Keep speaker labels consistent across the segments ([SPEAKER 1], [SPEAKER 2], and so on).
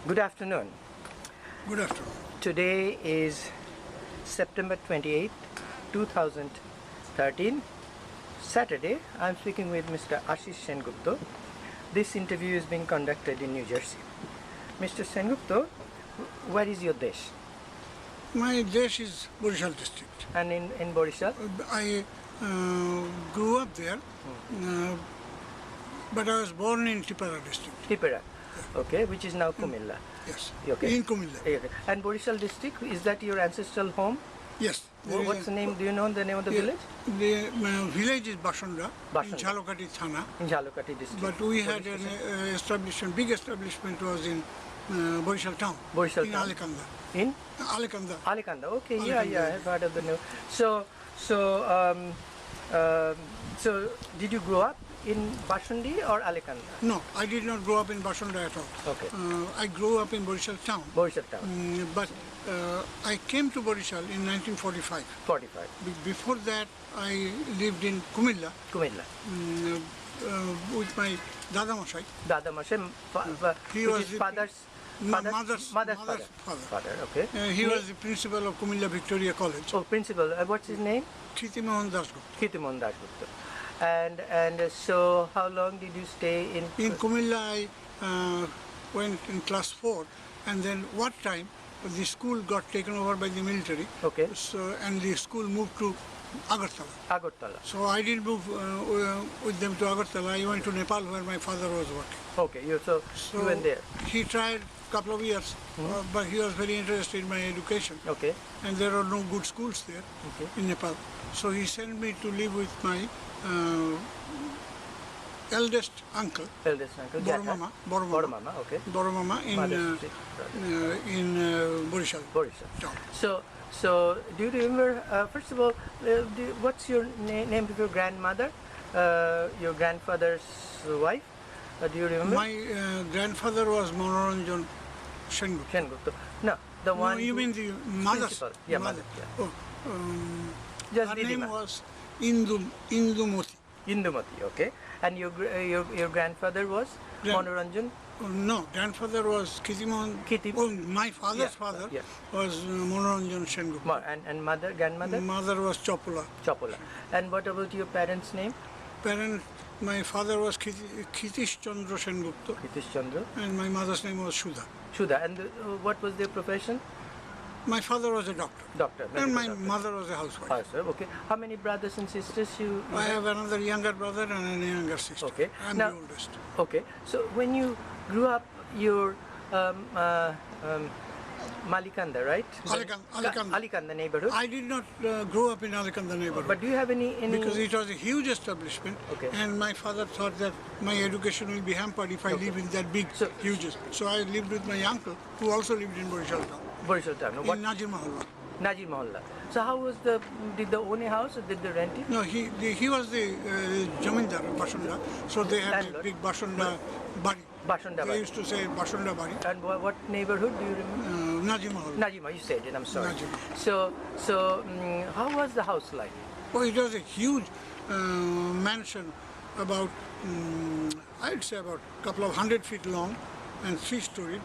[SPEAKER 1] Good afternoon.
[SPEAKER 2] Good afternoon.
[SPEAKER 1] Today is September 28th, 2013, Saturday. I'm speaking with Mr. Ashish Sengupta. This interview is being conducted in New Jersey. Mr. Sengupta, where is your desh?
[SPEAKER 2] My desh is Borishal district.
[SPEAKER 1] And in Borishal?
[SPEAKER 2] I grew up there, but I was born in Tipara district.
[SPEAKER 1] Tipara. Okay, which is now Kumilla.
[SPEAKER 2] Yes,
[SPEAKER 1] Okay.
[SPEAKER 2] in Kumilla.
[SPEAKER 1] Okay. And Borishal district, is that your ancestral home?
[SPEAKER 2] Yes.
[SPEAKER 1] What's the name? Do you know the name of the village?
[SPEAKER 2] The village is Bashanda,
[SPEAKER 1] Bashanda.
[SPEAKER 2] in Jhalokati Thana.
[SPEAKER 1] In Jhalokati district.
[SPEAKER 2] But we had an establishment, big establishment was in Borishal town.
[SPEAKER 1] Borishal
[SPEAKER 2] in
[SPEAKER 1] town.
[SPEAKER 2] Alikanda.
[SPEAKER 1] In?
[SPEAKER 2] Alikanda.
[SPEAKER 1] Alikanda. Okay,
[SPEAKER 2] Alikanda.
[SPEAKER 1] yeah, I've heard of the name. So did you grow up in Bashandi or Alikanda?
[SPEAKER 2] No, I did not grow up in Bashanda at all.
[SPEAKER 1] Okay.
[SPEAKER 2] I grew up in Borishal town.
[SPEAKER 1] Borishal town.
[SPEAKER 2] But I came to Borishal in 1945.
[SPEAKER 1] 45.
[SPEAKER 2] Before that, I lived in Kumilla
[SPEAKER 1] Kumilla.
[SPEAKER 2] with my Dada Mashai.
[SPEAKER 1] Dada Mashe,
[SPEAKER 2] He
[SPEAKER 1] which
[SPEAKER 2] was
[SPEAKER 1] is
[SPEAKER 2] the
[SPEAKER 1] mother's
[SPEAKER 2] mother's
[SPEAKER 1] father.
[SPEAKER 2] father.
[SPEAKER 1] Father, okay.
[SPEAKER 2] He was the principal of Kumilla Victoria College.
[SPEAKER 1] Oh, principal. What's his name?
[SPEAKER 2] Kritimohan Dasgupta.
[SPEAKER 1] Kirtimon Dasgupta. And so how long did you stay in?
[SPEAKER 2] In Kumilla, I went in class 4, and then what time the school got taken over by the military.
[SPEAKER 1] Okay.
[SPEAKER 2] So and the school moved to Agartala.
[SPEAKER 1] Agartala.
[SPEAKER 2] So I didn't move with them to Agartala. I went to Nepal where my father was working.
[SPEAKER 1] Okay, so you went there.
[SPEAKER 2] He tried a couple of years, but he was very interested in my education.
[SPEAKER 1] Okay.
[SPEAKER 2] And there are no good schools there
[SPEAKER 1] Okay.
[SPEAKER 2] in Nepal. So he sent me to live with my eldest uncle,
[SPEAKER 1] Eldest uncle.
[SPEAKER 2] Boromama,
[SPEAKER 1] Boromama, okay.
[SPEAKER 2] Boromama
[SPEAKER 1] Mother's sister, brother.
[SPEAKER 2] in Borishal
[SPEAKER 1] Borishal.
[SPEAKER 2] town.
[SPEAKER 1] So do you remember, first of all, what's your name of your grandmother, your grandfather's wife? Do you remember?
[SPEAKER 2] My grandfather was Manoranjan Sengupta.
[SPEAKER 1] Sengupta. No, the one.
[SPEAKER 2] No, you mean the mother's?
[SPEAKER 1] Principal. Yeah, mother. Yeah.
[SPEAKER 2] Oh,
[SPEAKER 1] Just
[SPEAKER 2] her name
[SPEAKER 1] Didima.
[SPEAKER 2] was Indumoti.
[SPEAKER 1] Indumati, okay. And your grandfather was Manoranjan?
[SPEAKER 2] No, grandfather was Kritimohan. Oh, my father's father was Manoranjan Sengupta.
[SPEAKER 1] And mother, grandmother?
[SPEAKER 2] Mother was Chopula.
[SPEAKER 1] Chopula. And what about your parents' name?
[SPEAKER 2] My father was Kritish Chandra Sengupta,
[SPEAKER 1] Kritish Chandra.
[SPEAKER 2] and my mother's name was Sudha.
[SPEAKER 1] Sudha. And what was their profession?
[SPEAKER 2] My father was a doctor.
[SPEAKER 1] Doctor.
[SPEAKER 2] And my
[SPEAKER 1] doctor.
[SPEAKER 2] mother was a housewife.
[SPEAKER 1] Housewife, okay. How many brothers and sisters you
[SPEAKER 2] I have another younger brother and a younger sister.
[SPEAKER 1] Okay.
[SPEAKER 2] I'm
[SPEAKER 1] Now-
[SPEAKER 2] the oldest.
[SPEAKER 1] Okay. So when you grew up, your Malikanda, right? Alikanda neighborhood.
[SPEAKER 2] I did not grow up in Alikanda neighborhood.
[SPEAKER 1] But do you have any?
[SPEAKER 2] Because it was a huge establishment,
[SPEAKER 1] Okay.
[SPEAKER 2] and my father thought that my education will be hampered if I live in that big, huge. So I lived with my uncle, who also lived in Borishal town,
[SPEAKER 1] Borishal town.
[SPEAKER 2] in
[SPEAKER 1] What?
[SPEAKER 2] Najir Mahalla.
[SPEAKER 1] Najir Mohalla. So how was did they own a house or did they rent it?
[SPEAKER 2] No, he was the Jamindar, Bashanda. So they had a
[SPEAKER 1] Landlord.
[SPEAKER 2] big Bashanda bari.
[SPEAKER 1] Bashanda
[SPEAKER 2] They
[SPEAKER 1] Bari.
[SPEAKER 2] used to say Bashanda bari.
[SPEAKER 1] And what neighborhood do you remember?
[SPEAKER 2] Najir Mahalla.
[SPEAKER 1] Najima, you said it, I'm sorry.
[SPEAKER 2] Najima.
[SPEAKER 1] So how was the house like?
[SPEAKER 2] Oh, it was a huge mansion, about I'd say about a couple of 100 feet long and 3-storied,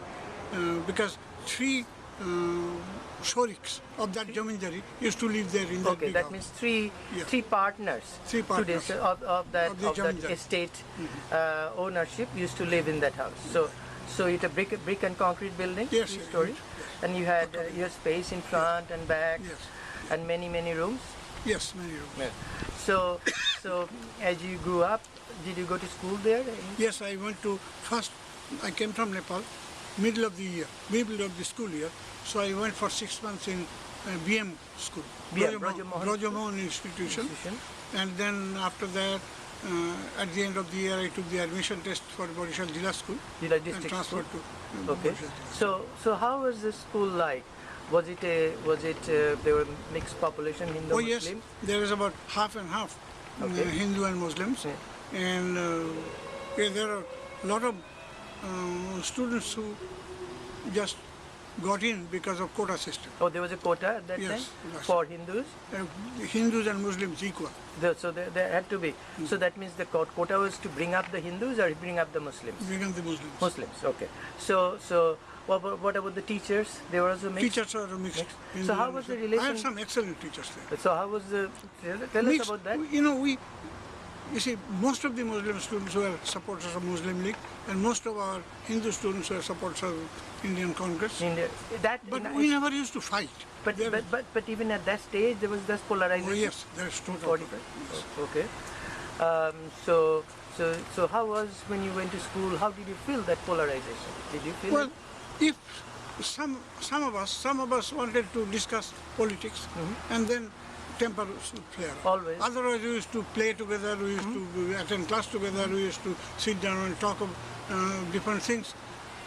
[SPEAKER 2] because 3 shoriks of that jamindari used to live there in that
[SPEAKER 1] Okay,
[SPEAKER 2] big
[SPEAKER 1] that
[SPEAKER 2] house.
[SPEAKER 1] means three partners.
[SPEAKER 2] Three partners.
[SPEAKER 1] To this, of that
[SPEAKER 2] jamindar.
[SPEAKER 1] estate ownership used to live in that house. So it's a brick and concrete building,
[SPEAKER 2] Yes,
[SPEAKER 1] 3-story,
[SPEAKER 2] yes.
[SPEAKER 1] and you had your space in front and back,
[SPEAKER 2] Yes.
[SPEAKER 1] and many rooms.
[SPEAKER 2] Yes, many rooms.
[SPEAKER 1] Yeah. So as you grew up, did you go to school there?
[SPEAKER 2] Yes, I went to, first I came from Nepal, middle of the school year. So I went for 6 months in BM school,
[SPEAKER 1] BM,
[SPEAKER 2] Brajamohan Institution. And then after that, at the end of the year, I took the admission test for Borishal Jila School
[SPEAKER 1] Jila
[SPEAKER 2] and
[SPEAKER 1] District
[SPEAKER 2] transferred
[SPEAKER 1] School.
[SPEAKER 2] to
[SPEAKER 1] Okay.
[SPEAKER 2] Borishal Jila.
[SPEAKER 1] So how was the school like? Was it there were mixed population, Hindu,
[SPEAKER 2] Oh yes,
[SPEAKER 1] Muslim?
[SPEAKER 2] there is about half and half,
[SPEAKER 1] Okay.
[SPEAKER 2] Hindu and Muslims, and there are a lot of students who just got in because of quota system.
[SPEAKER 1] Oh, there was a quota at that
[SPEAKER 2] Yes,
[SPEAKER 1] time
[SPEAKER 2] yes.
[SPEAKER 1] for Hindus.
[SPEAKER 2] Hindus and Muslims equal.
[SPEAKER 1] So there had to be. So that means the quota was to bring up the Hindus or bring up the Muslims.
[SPEAKER 2] Bring up the Muslims.
[SPEAKER 1] Muslims. Okay. So What about the teachers? They were also mixed?
[SPEAKER 2] Teachers are mixed.
[SPEAKER 1] Mixed. So how was the relation?
[SPEAKER 2] I had some excellent teachers there.
[SPEAKER 1] So how was the... Tell us about that.
[SPEAKER 2] You see, most of the Muslim students were supporters of Muslim League, and most of our Hindu students were supporters of Indian Congress. But we never used to fight.
[SPEAKER 1] But even at that stage, there was this polarization.
[SPEAKER 2] Oh yes, there's total.
[SPEAKER 1] Yes. Okay. So how was when you went to school? How did you feel that polarization? Did you feel?
[SPEAKER 2] Well, if some of us wanted to discuss politics, and then temper would flare.
[SPEAKER 1] Always.
[SPEAKER 2] Otherwise, we used to play together. We used to attend class together. We used to sit down and talk of different things.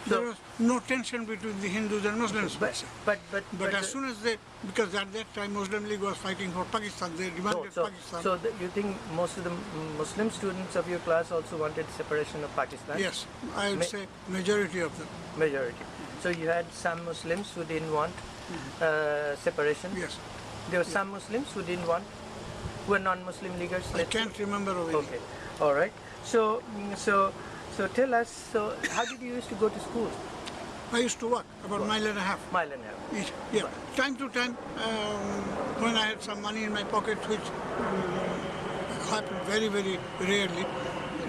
[SPEAKER 2] There was no tension between the Hindus and Muslims. But as soon as because at that time Muslim League was fighting for Pakistan, they demanded Pakistan.
[SPEAKER 1] So you think most of the Muslim students of your class also wanted separation of Pakistan?
[SPEAKER 2] Yes, I would say majority of them.
[SPEAKER 1] Majority. So you had some Muslims who didn't want separation?
[SPEAKER 2] Yes.
[SPEAKER 1] There were some Muslims who didn't want, who were non-Muslim leaguers?
[SPEAKER 2] I can't remember of any.
[SPEAKER 1] Okay, all right. So tell us, how did you used to go to school?
[SPEAKER 2] I used to walk about a mile and a half.
[SPEAKER 1] Mile and a half.
[SPEAKER 2] Yeah. Time to time, when I had some money in my pocket, which happened very, very rarely,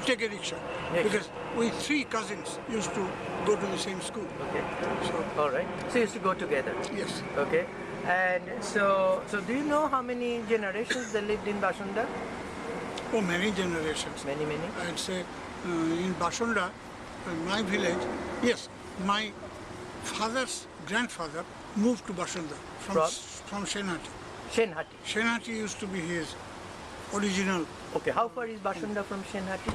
[SPEAKER 2] take a rickshaw. Because we 3 cousins used to go to the same school.
[SPEAKER 1] Okay.
[SPEAKER 2] So,
[SPEAKER 1] all right. So you used to go together?
[SPEAKER 2] Yes.
[SPEAKER 1] Okay. And so do you know how many generations they lived in Bashunda?
[SPEAKER 2] Oh, many generations.
[SPEAKER 1] Many.
[SPEAKER 2] I'd say in Bashunda, in my village, yes, my father's grandfather moved to Bashunda from Shenhati.
[SPEAKER 1] Shenhati.
[SPEAKER 2] Shenhati used to be his original.
[SPEAKER 1] Okay, how far is Bashunda from Shenhati?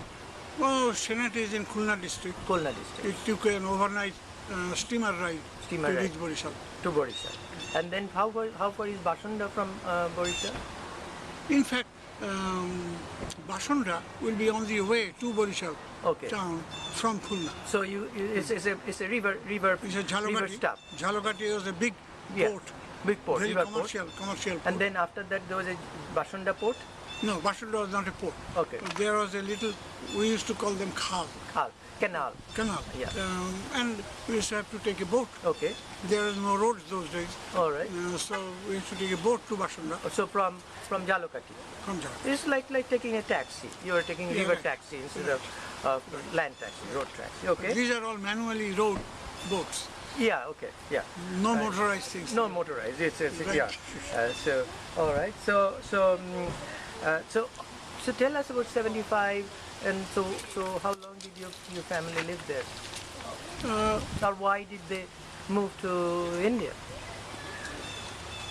[SPEAKER 2] Oh, Shenhati is in Khulna district.
[SPEAKER 1] Khulna district.
[SPEAKER 2] It took an overnight steamer ride to reach Borishal.
[SPEAKER 1] To Borishal. And then how far is Bashunda from Borishal?
[SPEAKER 2] In fact, Bashunda will be on the way to Borishal town from Khulna.
[SPEAKER 1] So it's a river
[SPEAKER 2] It's a
[SPEAKER 1] river stop.
[SPEAKER 2] Jhalogati was a big port.
[SPEAKER 1] Big port,
[SPEAKER 2] Very
[SPEAKER 1] river
[SPEAKER 2] commercial port.
[SPEAKER 1] And then after that there was a Bashunda port?
[SPEAKER 2] No, Bashunda was not a port.
[SPEAKER 1] Okay.
[SPEAKER 2] There was a little, we used to call them khal.
[SPEAKER 1] Canal.
[SPEAKER 2] Yeah. And we used to have to take a boat.
[SPEAKER 1] Okay.
[SPEAKER 2] There was no roads those days.
[SPEAKER 1] All right.
[SPEAKER 2] So we used to take a boat to Bashunda.
[SPEAKER 1] So from Jhalogati.
[SPEAKER 2] From Jhalogati.
[SPEAKER 1] It's like taking a taxi. You are taking river taxi instead of land taxi, road taxi. Okay.
[SPEAKER 2] These are all manually rowed boats.
[SPEAKER 1] Yeah. Okay. Yeah.
[SPEAKER 2] No motorized things.
[SPEAKER 1] No motorized. It's
[SPEAKER 2] right.
[SPEAKER 1] Yeah. So all right. So tell us about 75. And so how long did your family live there? Or why did they move to India?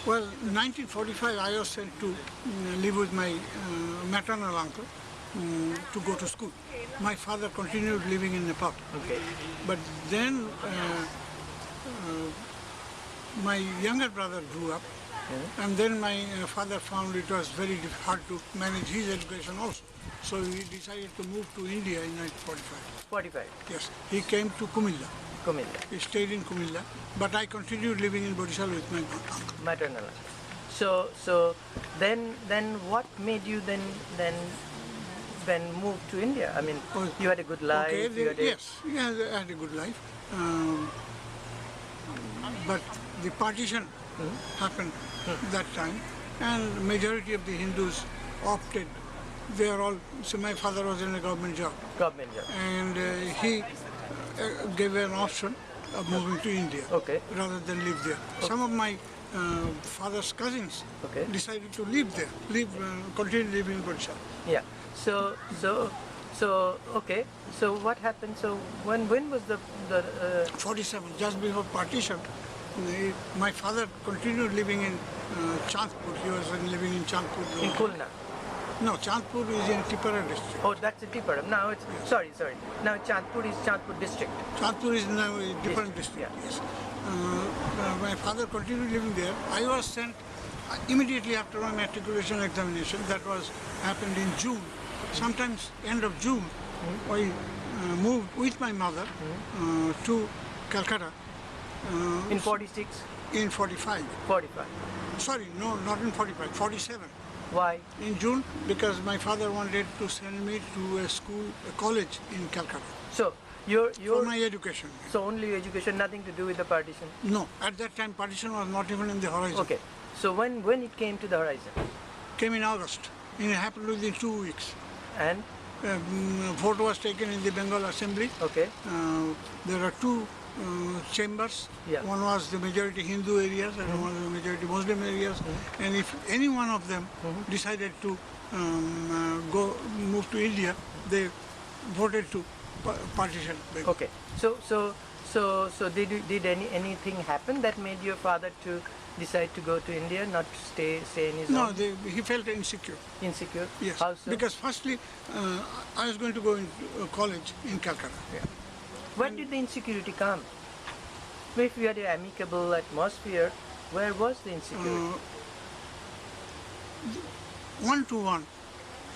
[SPEAKER 2] Well, in 1945 I was sent to live with my maternal uncle to go to school. My father continued living in Nepal.
[SPEAKER 1] Okay.
[SPEAKER 2] But then my younger brother grew up, and then my father found it was very hard to manage his education also. So he decided to move to India in 1945.
[SPEAKER 1] 45?
[SPEAKER 2] Yes. He came to Kumilla. He stayed in Kumilla, but I continued living in Borishal with my uncle.
[SPEAKER 1] Maternal. So then what made you then move to India? I mean, you had a good life.
[SPEAKER 2] Okay, yes, I had a good life. But the partition happened that time, and majority of the Hindus opted. They are all. So my father was in a government job. And he gave an option of moving to India rather than live there. Some of my father's cousins decided to live there, continue living in Borishal.
[SPEAKER 1] Yeah. So okay. So what happened? So when was the
[SPEAKER 2] 47, just before partition, my father continued living in Chandpur. He was living in Chandpur.
[SPEAKER 1] In Khulna?
[SPEAKER 2] No, Chandpur is in Tipara district.
[SPEAKER 1] Oh, that's in Tipara. Now it's sorry. Now Chandpur is Chandpur district.
[SPEAKER 2] Chandpur is now a different district.
[SPEAKER 1] Yeah.
[SPEAKER 2] Yes. My father continued living there. I was sent immediately after my matriculation examination. That happened in June. Sometimes end of June, I moved with my mother to Calcutta.
[SPEAKER 1] In 46?
[SPEAKER 2] In 45.
[SPEAKER 1] 45.
[SPEAKER 2] Sorry, no, not in 45, 47.
[SPEAKER 1] Why?
[SPEAKER 2] In June, because my father wanted to send me to a college in Calcutta.
[SPEAKER 1] So
[SPEAKER 2] for my education.
[SPEAKER 1] So only education, nothing to do with the partition.
[SPEAKER 2] No, at that time partition was not even in the horizon.
[SPEAKER 1] Okay. So when it came to the horizon?
[SPEAKER 2] Came in August. And it happened within 2 weeks.
[SPEAKER 1] And?
[SPEAKER 2] Vote was taken in the Bengal Assembly.
[SPEAKER 1] Okay.
[SPEAKER 2] There are two chambers.
[SPEAKER 1] Yeah.
[SPEAKER 2] One was the majority Hindu areas and one was the majority Muslim areas. And if any one of them decided to move to India, they voted to partition.
[SPEAKER 1] Okay. So did anything happen that made your father to decide to go to India, not to stay in his home?
[SPEAKER 2] No, he felt insecure.
[SPEAKER 1] Insecure?
[SPEAKER 2] Yes.
[SPEAKER 1] How so?
[SPEAKER 2] Because firstly, I was going to go in college in Calcutta.
[SPEAKER 1] Yeah. Where did the insecurity come? If you had an amicable atmosphere, where was the insecurity?
[SPEAKER 2] One-to-one,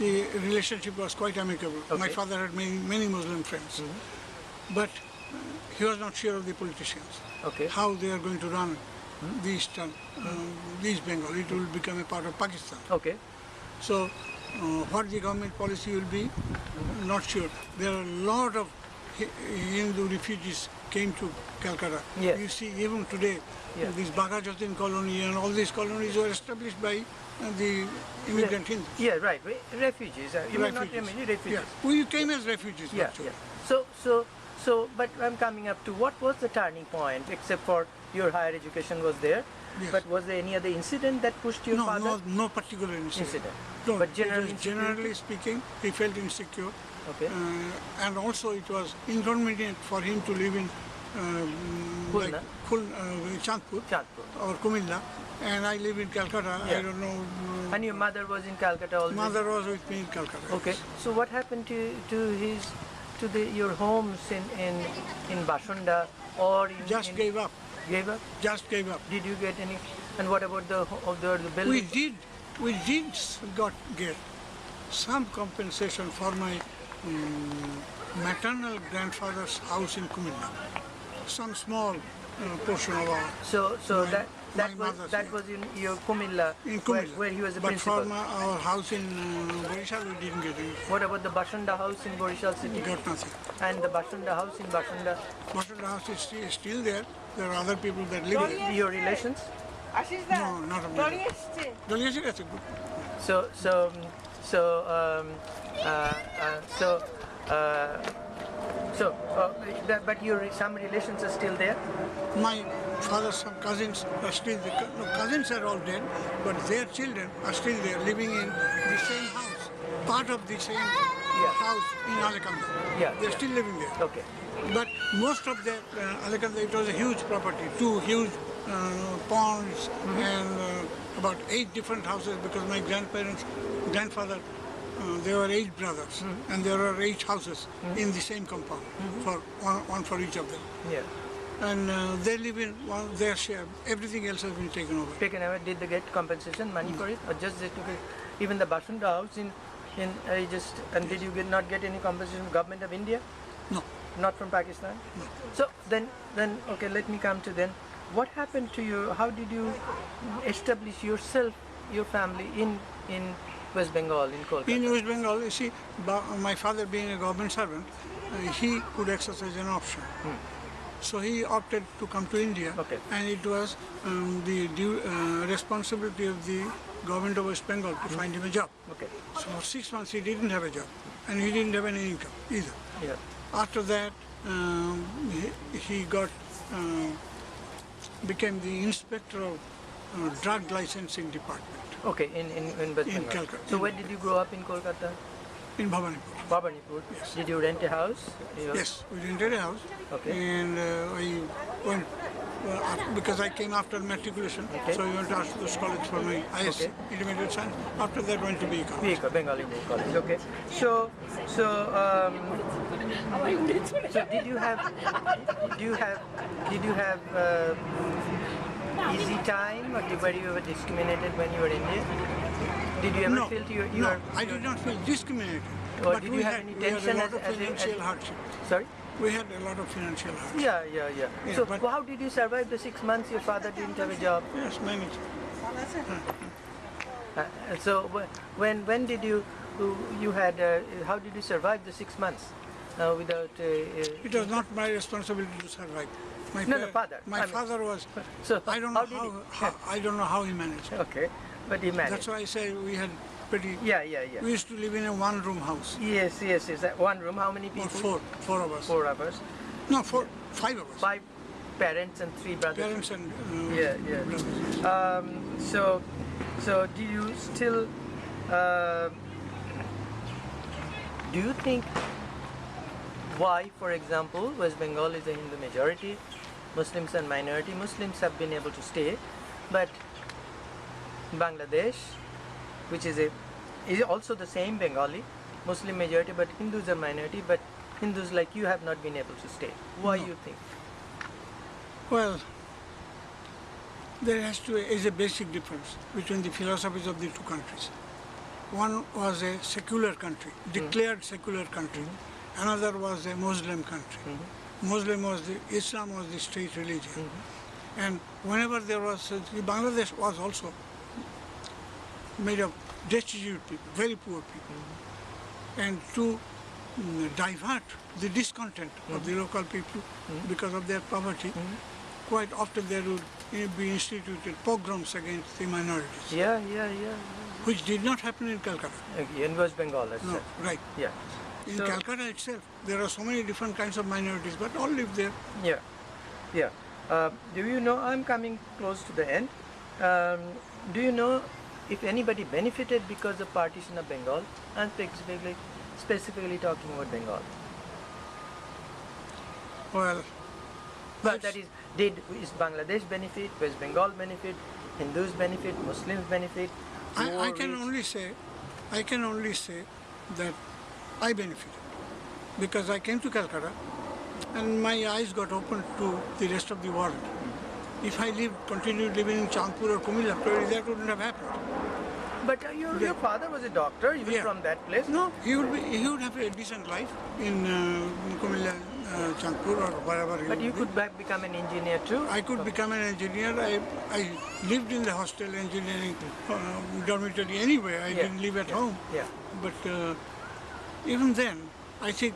[SPEAKER 2] the relationship was quite amicable.
[SPEAKER 1] Okay.
[SPEAKER 2] My father had many Muslim friends, but he was not sure of the politicians.
[SPEAKER 1] Okay.
[SPEAKER 2] How they are going to run the East Bengal. It will become a part of Pakistan.
[SPEAKER 1] Okay.
[SPEAKER 2] So, what the government policy will be, not sure. There are a lot of Hindu refugees came to Calcutta.
[SPEAKER 1] Yes.
[SPEAKER 2] You see, even today, this Bagajatin colony and all these colonies were established by the immigrant Hindus.
[SPEAKER 1] Yeah, right. Refugees. You mean not refugees.
[SPEAKER 2] Yeah. We came as refugees.
[SPEAKER 1] Yeah,
[SPEAKER 2] actually.
[SPEAKER 1] yeah. So, but I'm coming up to what was the turning point, except for your higher education was there,
[SPEAKER 2] Yes.
[SPEAKER 1] but was there any other incident that pushed your father?
[SPEAKER 2] No particular incident.
[SPEAKER 1] No, but
[SPEAKER 2] generally speaking, he felt insecure.
[SPEAKER 1] Okay.
[SPEAKER 2] And also it was inconvenient for him to live in like Chandpur or Kumilla, and I live in Calcutta.
[SPEAKER 1] Yeah.
[SPEAKER 2] I don't know.
[SPEAKER 1] And your mother was in Calcutta also?
[SPEAKER 2] Mother was with me in Calcutta.
[SPEAKER 1] Okay. So what happened to your homes in Bashunda or
[SPEAKER 2] Gave up.
[SPEAKER 1] Gave up?
[SPEAKER 2] Just gave up.
[SPEAKER 1] Did you get any? And what about the building?
[SPEAKER 2] We did get some compensation for my maternal grandfather's house in Kumilla. Some small portion of our.
[SPEAKER 1] So that
[SPEAKER 2] mother's
[SPEAKER 1] was in your Kumilla,
[SPEAKER 2] in Kumilla,
[SPEAKER 1] where he was the
[SPEAKER 2] but
[SPEAKER 1] principal.
[SPEAKER 2] for our house in Borishal, we didn't get it.
[SPEAKER 1] What about the Bashunda house in Borishal city?
[SPEAKER 2] We got nothing.
[SPEAKER 1] And the Bashunda house in Bashunda?
[SPEAKER 2] Bashunda house is still there. There are other people that live there.
[SPEAKER 1] Your relations?
[SPEAKER 2] No, not a million. Doliyasi, that's a good.
[SPEAKER 1] But some relations are still there?
[SPEAKER 2] My father's some cousins are still there. No, cousins are all dead, but their children are still there, living in the same house, part of the same house in Alakanda.
[SPEAKER 1] Yeah,
[SPEAKER 2] they're still living there.
[SPEAKER 1] Okay.
[SPEAKER 2] But most of the Alakanda, it was a huge property, two huge ponds and about 8 different houses, because my grandfather, there were 8 brothers, and there were 8 houses in the same compound, for one for each of them.
[SPEAKER 1] Yeah.
[SPEAKER 2] And they live in their share. Everything else has been taken over.
[SPEAKER 1] Taken away. Did they get compensation money for it, or just they took it? Even the Bashunda house and did you not get any compensation from Government of India?
[SPEAKER 2] No.
[SPEAKER 1] Not from Pakistan?
[SPEAKER 2] No.
[SPEAKER 1] So then okay, let me come to then. What happened to you? How did you establish yourself, your family in West Bengal, in Kolkata?
[SPEAKER 2] In West Bengal, you see, my father being a government servant, he could exercise an option. So he opted to come to India, and it was the responsibility of the government of West Bengal to find him a job.
[SPEAKER 1] Okay.
[SPEAKER 2] So for 6 months he didn't have a job, and he didn't have any income either.
[SPEAKER 1] Yeah.
[SPEAKER 2] After that, he became the inspector of drug licensing department.
[SPEAKER 1] Okay, in West Bengal.
[SPEAKER 2] Calcutta.
[SPEAKER 1] So where did you grow up in Kolkata?
[SPEAKER 2] In Bhabanipur.
[SPEAKER 1] Bhabanipur.
[SPEAKER 2] Yes.
[SPEAKER 1] Did you rent a house?
[SPEAKER 2] Yes, we rented a house.
[SPEAKER 1] Okay.
[SPEAKER 2] And I went, because I came after matriculation, so I went to Ashish College for my ISC, intermediate science. After that, went to BE College.
[SPEAKER 1] Bengali College. Okay. So did you have easy time, or were you ever discriminated when you were in India? Did you ever feel
[SPEAKER 2] No, I did not feel discriminated.
[SPEAKER 1] Or
[SPEAKER 2] but
[SPEAKER 1] did you have any tension
[SPEAKER 2] we had a lot of financial hardship.
[SPEAKER 1] Sorry?
[SPEAKER 2] We had a lot of financial hardship.
[SPEAKER 1] Yeah. So how did you survive the 6 months your father didn't have a job?
[SPEAKER 2] Yes, managed.
[SPEAKER 1] So when did you had how did you survive the 6 months? without...
[SPEAKER 2] It was not my responsibility to survive.
[SPEAKER 1] Father.
[SPEAKER 2] My father was.
[SPEAKER 1] So
[SPEAKER 2] I don't
[SPEAKER 1] how
[SPEAKER 2] know
[SPEAKER 1] did
[SPEAKER 2] I don't know how he managed.
[SPEAKER 1] Okay, but he managed.
[SPEAKER 2] That's why I say we had pretty.
[SPEAKER 1] Yeah.
[SPEAKER 2] We used to live in a one-room house.
[SPEAKER 1] Yes. That one room. How many people?
[SPEAKER 2] Four of us.
[SPEAKER 1] 4 of us.
[SPEAKER 2] No, five of us.
[SPEAKER 1] 5 parents and 3 brothers.
[SPEAKER 2] Parents and
[SPEAKER 1] Yeah.
[SPEAKER 2] brothers.
[SPEAKER 1] So do you still? Do you think why, for example, West Bengal is a Hindu majority, Muslims and minority? Muslims have been able to stay, but Bangladesh, which is also the same Bengali, Muslim majority, but Hindus are minority, but Hindus like you have not been able to stay. Why
[SPEAKER 2] No.
[SPEAKER 1] you think?
[SPEAKER 2] Well, there is a basic difference between the philosophies of the two countries. One was a secular country, declared secular country. Another was a Muslim country. Islam was the state religion. And whenever there was, Bangladesh was also made of destitute people, very poor people. And to divert the discontent of the local people because of their poverty, quite often there would be instituted pogroms against the minorities.
[SPEAKER 1] Yeah.
[SPEAKER 2] Which did not happen in Calcutta.
[SPEAKER 1] In West Bengal, as
[SPEAKER 2] No,
[SPEAKER 1] such.
[SPEAKER 2] right.
[SPEAKER 1] Yeah.
[SPEAKER 2] In
[SPEAKER 1] So-
[SPEAKER 2] Calcutta itself, there are so many different kinds of minorities, but all live there.
[SPEAKER 1] Yeah. Do you know, I'm coming close to the end. Do you know if anybody benefited because of partition of Bengal? I'm specifically talking about Bengal.
[SPEAKER 2] Well,
[SPEAKER 1] Well, that is, is Bangladesh benefit, West Bengal benefit, Hindus benefit, Muslims benefit?
[SPEAKER 2] I can only say that I benefited because I came to Calcutta and my eyes got opened to the rest of the world. If I continued living in Chandpur or Kumilla, probably that wouldn't have happened.
[SPEAKER 1] But your father was a doctor, even
[SPEAKER 2] Yeah.
[SPEAKER 1] from that place?
[SPEAKER 2] No, he would have a decent life in Kumilla, Chandpur or wherever he
[SPEAKER 1] But
[SPEAKER 2] would
[SPEAKER 1] you
[SPEAKER 2] be.
[SPEAKER 1] could become an engineer too?
[SPEAKER 2] I could become an engineer. I lived in the hostel engineering dormitory anyway. I
[SPEAKER 1] Yeah,
[SPEAKER 2] didn't live at home.
[SPEAKER 1] Yeah.
[SPEAKER 2] But even then, I think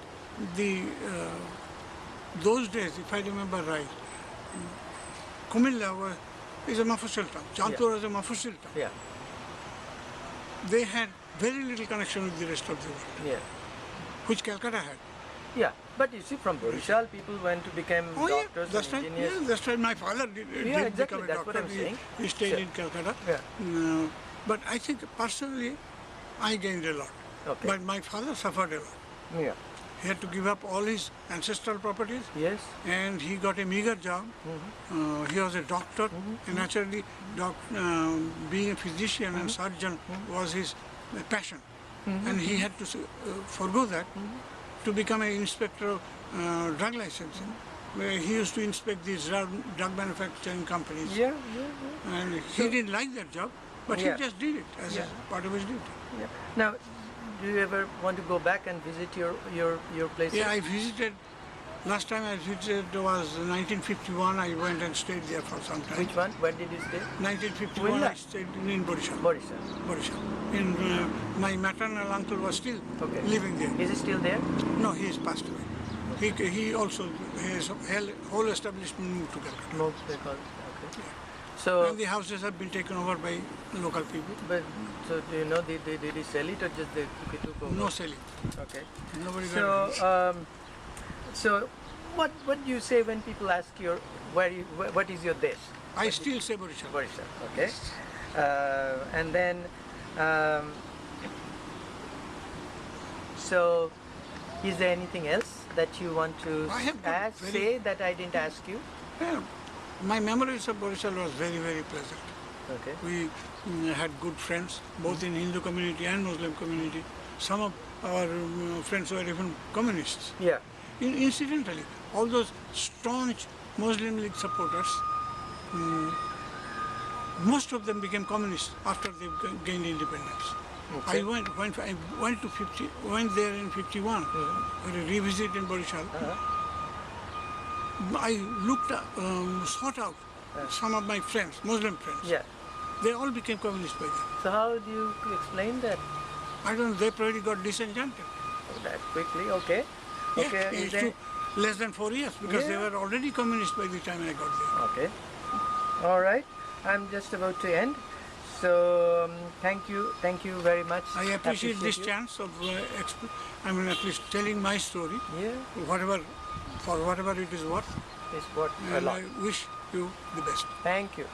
[SPEAKER 2] those days, if I remember right, Kumilla is a Mafussil town. Chandpur was a Mafussil town.
[SPEAKER 1] Yeah.
[SPEAKER 2] They had very little connection with the rest of the world,
[SPEAKER 1] Yeah.
[SPEAKER 2] which Calcutta had.
[SPEAKER 1] Yeah. But you see, from Borishal, people went to become
[SPEAKER 2] Oh yeah,
[SPEAKER 1] doctors
[SPEAKER 2] that's
[SPEAKER 1] and
[SPEAKER 2] right.
[SPEAKER 1] engineers.
[SPEAKER 2] Yeah, that's right. My father did
[SPEAKER 1] exactly.
[SPEAKER 2] become a
[SPEAKER 1] That's
[SPEAKER 2] doctor.
[SPEAKER 1] what I'm saying.
[SPEAKER 2] He stayed
[SPEAKER 1] Sure.
[SPEAKER 2] in Calcutta.
[SPEAKER 1] Yeah.
[SPEAKER 2] But I think personally, I gained a lot.
[SPEAKER 1] Okay.
[SPEAKER 2] But my father suffered a lot.
[SPEAKER 1] Yeah.
[SPEAKER 2] He had to give up all his ancestral properties,
[SPEAKER 1] Yes.
[SPEAKER 2] and he got a meager job. He was a doctor, and naturally, being a physician and surgeon was his passion. And he had to forgo that to become an inspector of drug licensing, where he used to inspect these drug manufacturing companies.
[SPEAKER 1] Yeah.
[SPEAKER 2] And he didn't like that job, but
[SPEAKER 1] Yeah.
[SPEAKER 2] he just did it as
[SPEAKER 1] Yeah.
[SPEAKER 2] part of his duty.
[SPEAKER 1] Yeah. Now, do you ever want to go back and visit your places?
[SPEAKER 2] Yeah, I visited. Last time I visited was 1951. I went and stayed there for some time.
[SPEAKER 1] Which one? Where did you stay?
[SPEAKER 2] 1951
[SPEAKER 1] Kumilla?
[SPEAKER 2] I stayed in Borishal.
[SPEAKER 1] Borishal.
[SPEAKER 2] My maternal uncle was still
[SPEAKER 1] Okay.
[SPEAKER 2] living there.
[SPEAKER 1] Is it still there?
[SPEAKER 2] No, he has passed away. He also, his whole establishment moved to Calcutta.
[SPEAKER 1] No, because okay. So,
[SPEAKER 2] And the houses have been taken over by local people.
[SPEAKER 1] but so do you know did he sell it or just they took over?
[SPEAKER 2] No selling.
[SPEAKER 1] Okay.
[SPEAKER 2] Nobody
[SPEAKER 1] So,
[SPEAKER 2] got it.
[SPEAKER 1] so what do you say when people ask you what is your desh?
[SPEAKER 2] I still say Borishal.
[SPEAKER 1] Borishal. Okay. And then so is there anything else that you want to
[SPEAKER 2] I have got
[SPEAKER 1] say that I didn't ask you?
[SPEAKER 2] Yeah, my memories of Borishal was very, very pleasant.
[SPEAKER 1] Okay.
[SPEAKER 2] We had good friends, both in Hindu community and Muslim community. Some of our friends were even communists.
[SPEAKER 1] Yeah.
[SPEAKER 2] Incidentally, all those staunch Muslim League supporters, most of them became communists after they gained independence.
[SPEAKER 1] Okay.
[SPEAKER 2] I went there in '51 for a revisit in Borishal. I sought out some of my friends, Muslim friends.
[SPEAKER 1] Yeah.
[SPEAKER 2] They all became communists by then.
[SPEAKER 1] So how do you explain that?
[SPEAKER 2] I don't know, they probably got disenchanted.
[SPEAKER 1] That quickly, okay. Okay,
[SPEAKER 2] Yeah,
[SPEAKER 1] is
[SPEAKER 2] it
[SPEAKER 1] there-
[SPEAKER 2] took less than 4 years because they
[SPEAKER 1] Yeah.
[SPEAKER 2] were already communist by the time I got there.
[SPEAKER 1] Okay. All right. I'm just about to end. So thank you very much.
[SPEAKER 2] I appreciate this
[SPEAKER 1] you.
[SPEAKER 2] chance of at least telling my story,
[SPEAKER 1] Yeah,
[SPEAKER 2] for whatever it is worth,
[SPEAKER 1] it's what a
[SPEAKER 2] and
[SPEAKER 1] lot.
[SPEAKER 2] I wish you the best.
[SPEAKER 1] Thank you.